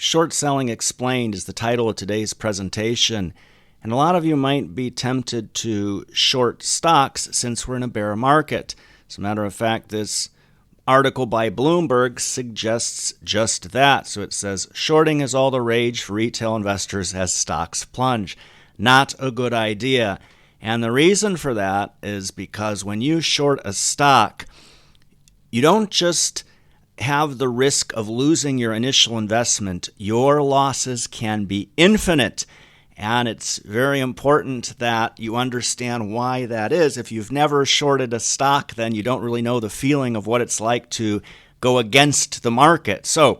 Short Selling Explained is the title of today's presentation, and a lot of you might be tempted to short stocks since we're in a bear market. As a matter of fact, this article by Bloomberg suggests just that. So it says, shorting is all the rage for retail investors as stocks plunge. Not a good idea. And the reason for that is because when you short a stock, you don't just have the risk of losing your initial investment. Your losses can be infinite. And it's very important that you understand why that is. If you've never shorted a stock, then you don't really know the feeling of what it's like to go against the market. So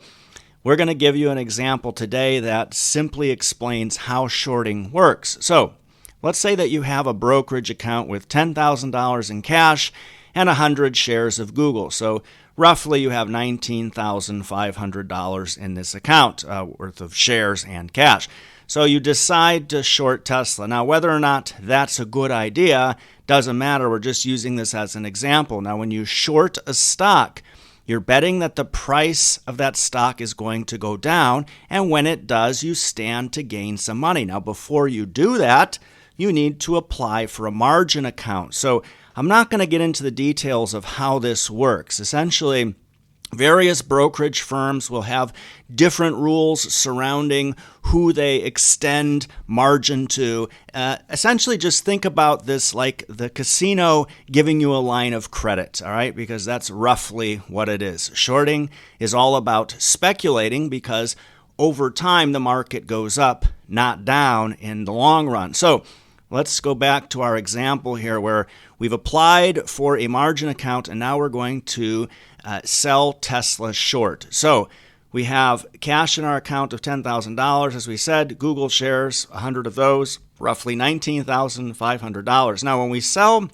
we're going to give you an example today that simply explains how shorting works. So let's say that you have a brokerage account with $10,000 in cash and 100 shares of Google. So roughly you have $19,500 in this account worth of shares and cash. So you decide to short Tesla. Now, whether or not that's a good idea doesn't matter. We're just using this as an example. Now, when you short a stock, you're betting that the price of that stock is going to go down, and when it does, you stand to gain some money. Now, before you do that, you need to apply for a margin account. So I'm not going to get into the details of how this works. Essentially, various brokerage firms will have different rules surrounding who they extend margin to. Essentially, just think about this like the casino giving you a line of credit, all right? Because that's roughly what it is. Shorting is all about speculating because over time the market goes up, not down in the long run. So let's go back to our example here where we've applied for a margin account and now we're going to sell Tesla short. So we have cash in our account of $10,000, as we said, Google shares, 100 of those, roughly $19,500. Now, when we sell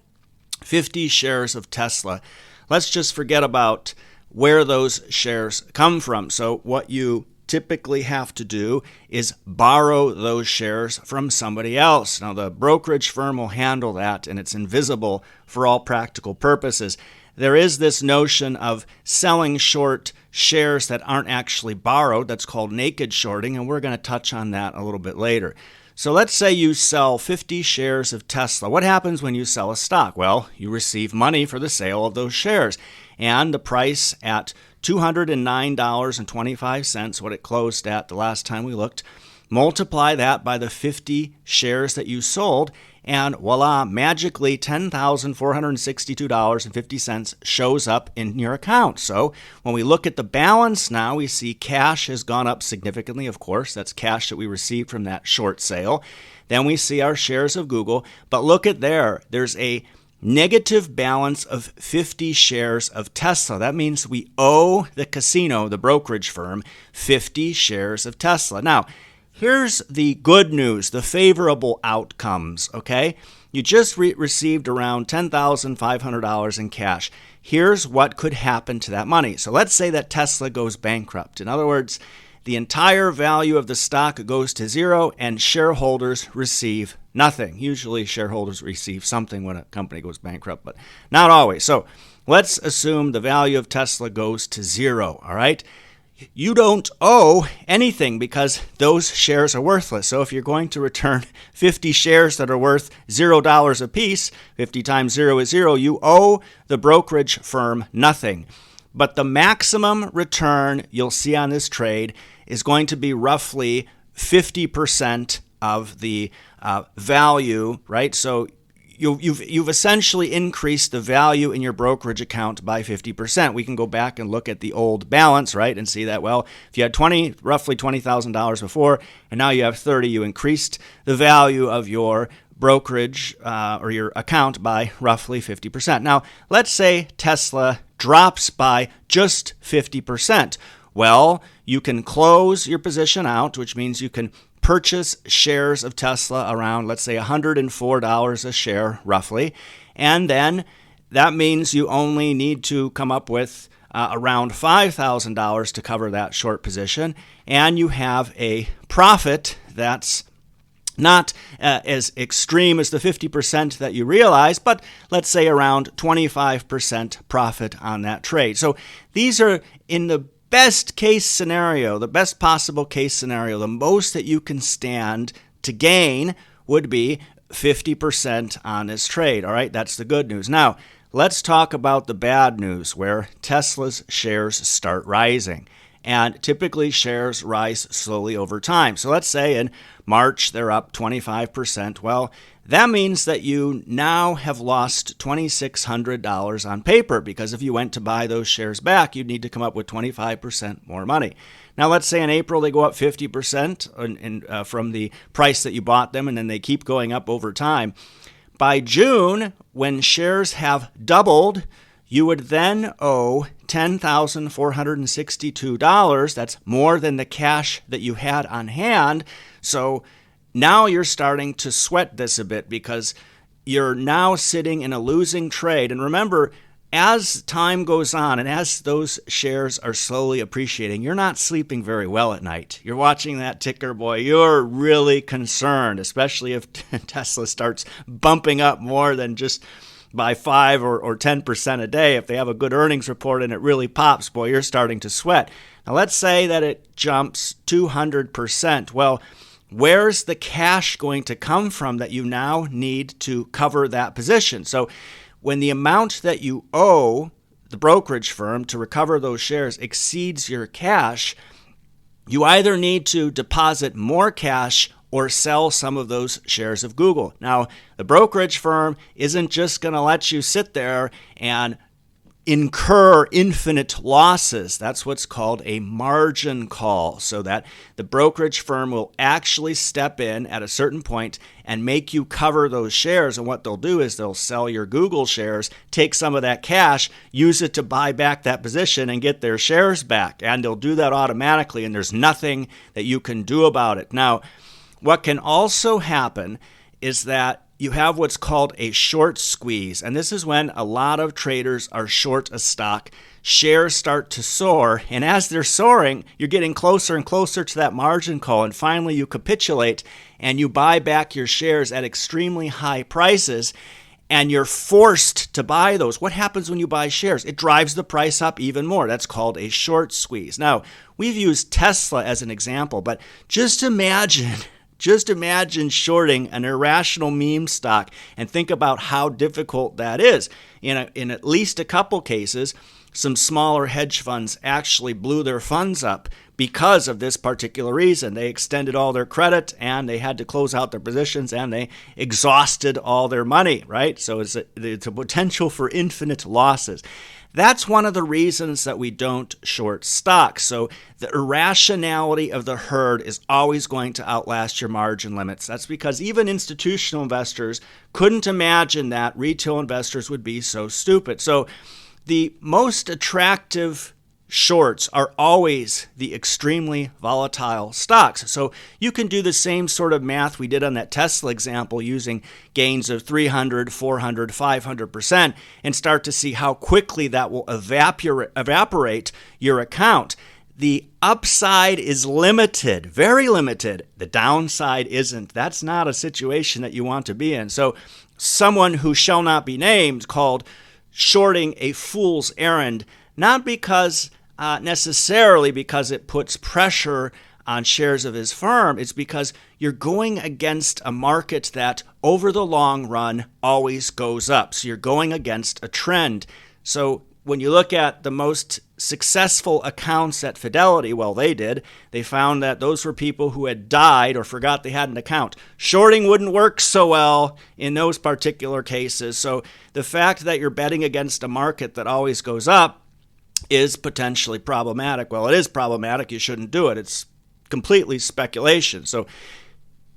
50 shares of Tesla, let's just forget about where those shares come from. So what you typically have to do is borrow those shares from somebody else. Now, the brokerage firm will handle that, and it's invisible for all practical purposes. There is this notion of selling short shares that aren't actually borrowed. That's called naked shorting, and we're going to touch on that a little bit later. So let's say you sell 50 shares of Tesla. What happens when you sell a stock? Well, you receive money for the sale of those shares, and the price at $209.25, what it closed at the last time we looked, multiply that by the 50 shares that you sold, and voila, magically $10,462.50 shows up in your account. So when we look at the balance now, we see cash has gone up significantly. Of course, that's cash that we received from that short sale. Then we see our shares of Google. But look at there. There's a negative balance of 50 shares of Tesla. That means we owe the casino, the brokerage firm, 50 shares of Tesla. Now, here's the good news, the favorable outcomes, okay? You just received around $10,500 in cash. Here's what could happen to that money. So let's say that Tesla goes bankrupt. In other words, the entire value of the stock goes to zero and shareholders receive nothing. Usually shareholders receive something when a company goes bankrupt, but not always. So let's assume the value of Tesla goes to zero, all right? You don't owe anything because those shares are worthless. So if you're going to return 50 shares that are worth $0 a piece, 50 times 0 is 0, you owe the brokerage firm nothing. But the maximum return you'll see on this trade is going to be roughly 50% of the value, right? So you've essentially increased the value in your brokerage account by 50%. We can go back and look at the old balance, right, and see that, well, if you had roughly $20,000 before, and now you have 30, you increased the value of your brokerage or your account by roughly 50%. Now, let's say Tesla drops by just 50%. Well, you can close your position out, which means you can purchase shares of Tesla around, let's say, $104 a share, roughly. And then that means you only need to come up with around $5,000 to cover that short position. And you have a profit that's not as extreme as the 50% that you realize, but let's say around 25% profit on that trade. So these are in the best case scenario, the best possible case scenario, the most that you can stand to gain would be 50% on this trade. All right, that's the good news. Now, let's talk about the bad news where Tesla's shares start rising. And typically shares rise slowly over time. So let's say in March they're up 25%. Well, that means that you now have lost $2,600 on paper, because if you went to buy those shares back, you'd need to come up with 25% more money. Now, let's say in April they go up 50% from the price that you bought them, and then they keep going up over time. By June, when shares have doubled, you would then owe $10,462. That's more than the cash that you had on hand. So now you're starting to sweat this a bit, because you're now sitting in a losing trade. And remember, as time goes on and as those shares are slowly appreciating, you're not sleeping very well at night. You're watching that ticker, boy, you're really concerned, especially if Tesla starts bumping up more than just by 5 or 10% a day. If they have a good earnings report and it really pops, boy, you're starting to sweat. Now, let's say that it jumps 200%. Well, where's the cash going to come from that you now need to cover that position? So when the amount that you owe the brokerage firm to recover those shares exceeds your cash, you either need to deposit more cash or sell some of those shares of Google. Now, the brokerage firm isn't just going to let you sit there and incur infinite losses. That's what's called a margin call, so that the brokerage firm will actually step in at a certain point and make you cover those shares. And what they'll do is they'll sell your Google shares, take some of that cash, use it to buy back that position and get their shares back. And they'll do that automatically, and there's nothing that you can do about it. Now, what can also happen is that you have what's called a short squeeze. And this is when a lot of traders are short a stock. Shares start to soar. And as they're soaring, you're getting closer and closer to that margin call. And finally, you capitulate and you buy back your shares at extremely high prices. And you're forced to buy those. What happens when you buy shares? It drives the price up even more. That's called a short squeeze. Now, we've used Tesla as an example, but just imagine shorting an irrational meme stock and think about how difficult that is. In at least a couple cases, some smaller hedge funds actually blew their funds up because of this particular reason. They extended all their credit and they had to close out their positions and they exhausted all their money, right? So it's a potential for infinite losses. That's one of the reasons that we don't short stocks. So the irrationality of the herd is always going to outlast your margin limits. That's because even institutional investors couldn't imagine that retail investors would be so stupid. So the most attractive shorts are always the extremely volatile stocks. So you can do the same sort of math we did on that Tesla example using gains of 300, 400, 500% and start to see how quickly that will evaporate your account. The upside is limited, very limited. The downside isn't. That's not a situation that you want to be in. So someone who shall not be named called shorting a fool's errand, not because necessarily because it puts pressure on shares of his firm. It's because you're going against a market that over the long run always goes up. So you're going against a trend. So when you look at the most successful accounts at Fidelity, well, they found that those were people who had died or forgot they had an account. Shorting wouldn't work so well in those particular cases. So the fact that you're betting against a market that always goes up is potentially problematic. Well, it is problematic. You shouldn't do it. It's completely speculation. So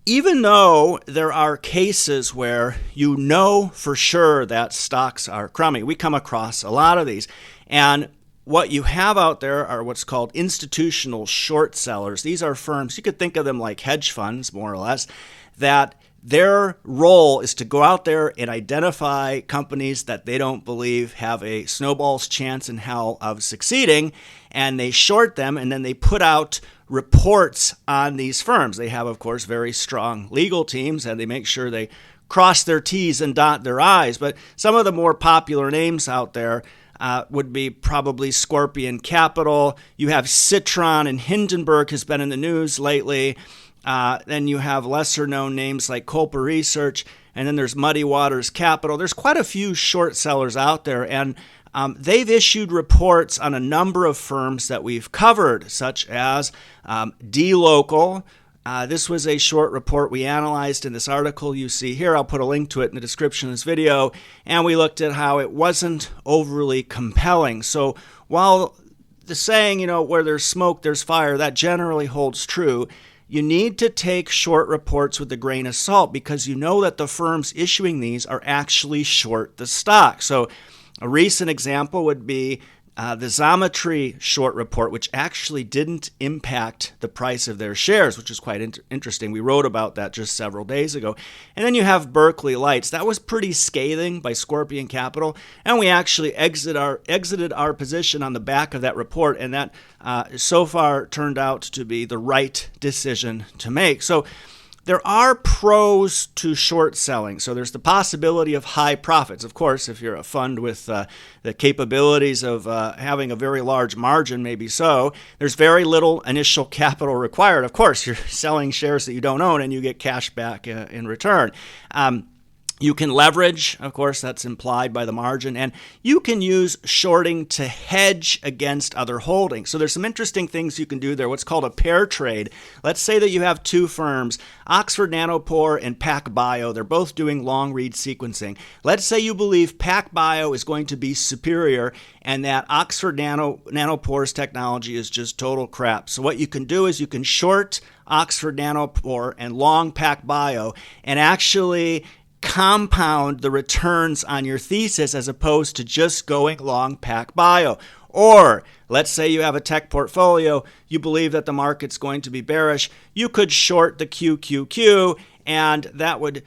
even though there are cases where you know for sure that stocks are crummy, we come across a lot of these. And what you have out there are what's called institutional short sellers. These are firms, you could think of them like hedge funds, more or less, that their role is to go out there and identify companies that they don't believe have a snowball's chance in hell of succeeding, and they short them, and then they put out reports on these firms. They have, of course, very strong legal teams, and they make sure they cross their T's and dot their I's. But some of the more popular names out there, would be probably Scorpion Capital. You have Citron and Hindenburg has been in the news lately. Then you have lesser-known names like Culper Research, and then there's Muddy Waters Capital. There's quite a few short sellers out there, and they've issued reports on a number of firms that we've covered, such as dLocal. This was a short report we analyzed in this article you see here. I'll put a link to it in the description of this video. And we looked at how it wasn't overly compelling. So while the saying, where there's smoke, there's fire, that generally holds true, you need to take short reports with a grain of salt because you know that the firms issuing these are actually short the stock. So a recent example would be the Xometry short report, which actually didn't impact the price of their shares, which is quite interesting. We wrote about that just several days ago. And then you have Berkeley Lights. That was pretty scathing by Scorpion Capital, and we actually exited our position on the back of that report, and that so far turned out to be the right decision to make. So there are pros to short selling. So there's the possibility of high profits. Of course, if you're a fund with the capabilities of having a very large margin, maybe so. There's very little initial capital required. Of course, you're selling shares that you don't own and you get cash back in return. You can leverage, of course, that's implied by the margin, and you can use shorting to hedge against other holdings. So there's some interesting things you can do there, what's called a pair trade. Let's say that you have two firms, Oxford Nanopore and PacBio. They're both doing long-read sequencing. Let's say you believe PacBio is going to be superior and that Oxford Nanopore's technology is just total crap. So what you can do is you can short Oxford Nanopore and long PacBio and actually compound the returns on your thesis as opposed to just going long PacBio. Or let's say you have a tech portfolio, you believe that the market's going to be bearish, you could short the QQQ, and that would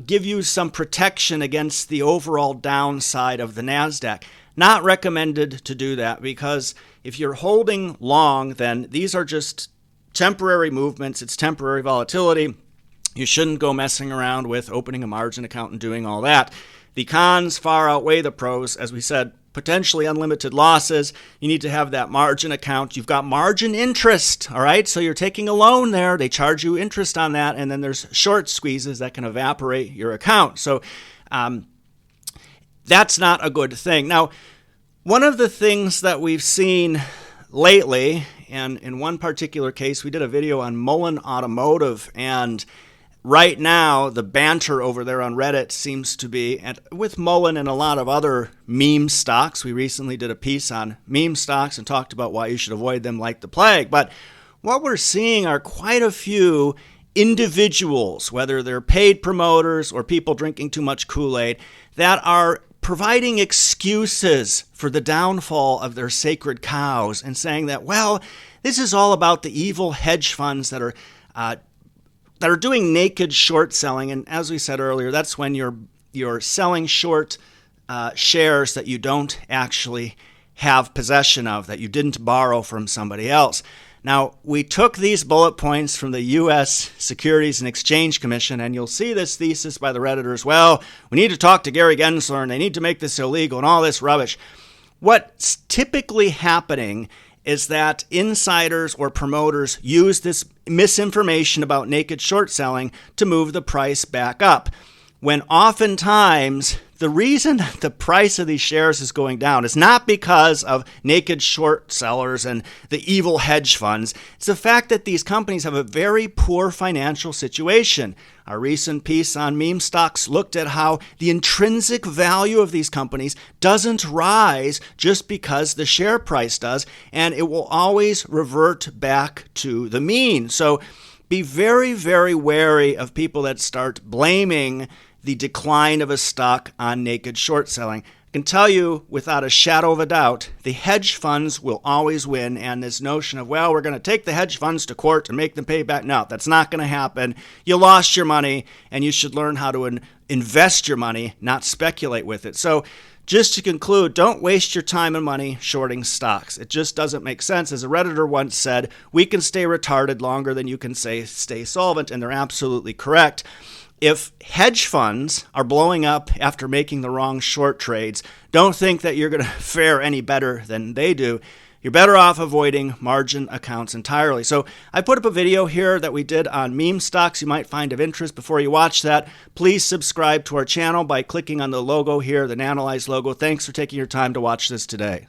give you some protection against the overall downside of the NASDAQ. Not recommended to do that because if you're holding long, then these are just temporary movements, it's temporary volatility. You shouldn't go messing around with opening a margin account and doing all that. The cons far outweigh the pros. As we said, potentially unlimited losses. You need to have that margin account. You've got margin interest, all right? So you're taking a loan there. They charge you interest on that, and then there's short squeezes that can evaporate your account. So that's not a good thing. Now, one of the things that we've seen lately, and in one particular case, we did a video on Mullen Automotive, and right now, the banter over there on Reddit seems to be, and with Mullen and a lot of other meme stocks, we recently did a piece on meme stocks and talked about why you should avoid them like the plague. But what we're seeing are quite a few individuals, whether they're paid promoters or people drinking too much Kool-Aid, that are providing excuses for the downfall of their sacred cows and saying that, well, this is all about the evil hedge funds that are doing naked short selling. And as we said earlier, that's when you're selling short shares that you don't actually have possession of, that you didn't borrow from somebody else. Now, we took these bullet points from the U.S. Securities and Exchange Commission, and you'll see this thesis by the Redditors, well, we need to talk to Gary Gensler, and they need to make this illegal, and all this rubbish. What's typically happening is that insiders or promoters use this misinformation about naked short selling to move the price back up, when oftentimes the reason that the price of these shares is going down is not because of naked short sellers and the evil hedge funds. It's the fact that these companies have a very poor financial situation. Our recent piece on meme stocks looked at how the intrinsic value of these companies doesn't rise just because the share price does, and it will always revert back to the mean. So be very, very wary of people that start blaming the decline of a stock on naked short selling. I can tell you without a shadow of a doubt, the hedge funds will always win, and this notion of, well, we're going to take the hedge funds to court and make them pay back. No, that's not going to happen. You lost your money, and you should learn how to invest your money, not speculate with it. So just to conclude, don't waste your time and money shorting stocks. It just doesn't make sense. As a Redditor once said, we can stay retarded longer than you can stay solvent, and they're absolutely correct. if hedge funds are blowing up after making the wrong short trades, don't think that you're going to fare any better than they do. You're better off avoiding margin accounts entirely. So I put up a video here that we did on meme stocks you might find of interest. Before you watch that, please subscribe to our channel by clicking on the logo here, the Nanalyze logo. Thanks for taking your time to watch this today.